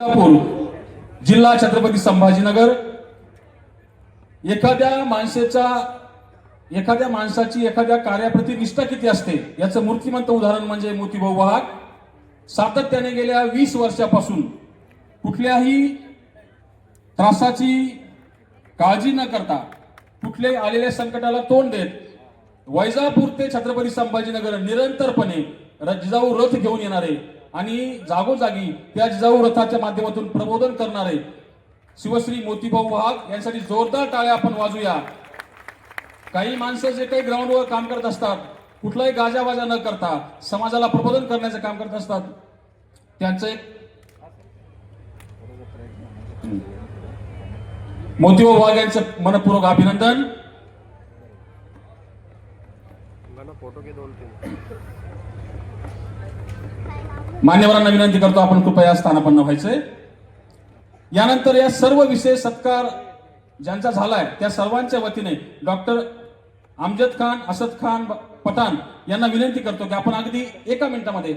जिल्हा छत्रपती संभाजीनगर। एखाद्या माणसाची एखाद्या कार्याप्रती निष्ठा किती असते याचं मूर्तिमंत उदाहरण म्हणजे मोतीभाऊ वाघ। सातत्याने गेल्या 20 वर्षापासून कुठल्याही त्रासाची काळजी न करता कुठल्याही आलेल्या संकटाला तोंड देत वैजापूर ते छत्रपती संभाजीनगर निरंतरपणे जिजाऊ रथ घेऊन येणारे आणि जागोजागी त्या जिजाऊ रथाच्या माध्यमातून प्रबोधन करणारे शिवश्री मोतीभाऊ वाघ यांसाठी जोरदार टाळ्या आपण वाजूया। काही माणसं जे काही ग्राउंडवर काम करत असतात, कुठलाही गाजावाजा न करता समाजाला प्रबोधन करण्याचं काम करत असतात, त्यांचे मोतीभाऊ वाघ यांचं मनपूर्वक अभिनंदन। मान्यवरांना विनंती करतो आपण कृपया स्थानापन्न व्हायचंय। यानंतर या सर्व विशेष सत्कार ज्यांचा झालाय त्या सर्वांच्या वतीने डॉक्टर अमजद खान, असद खान पठाण यांना विनंती करतो की आपण अगदी 1 मिनिटामध्ये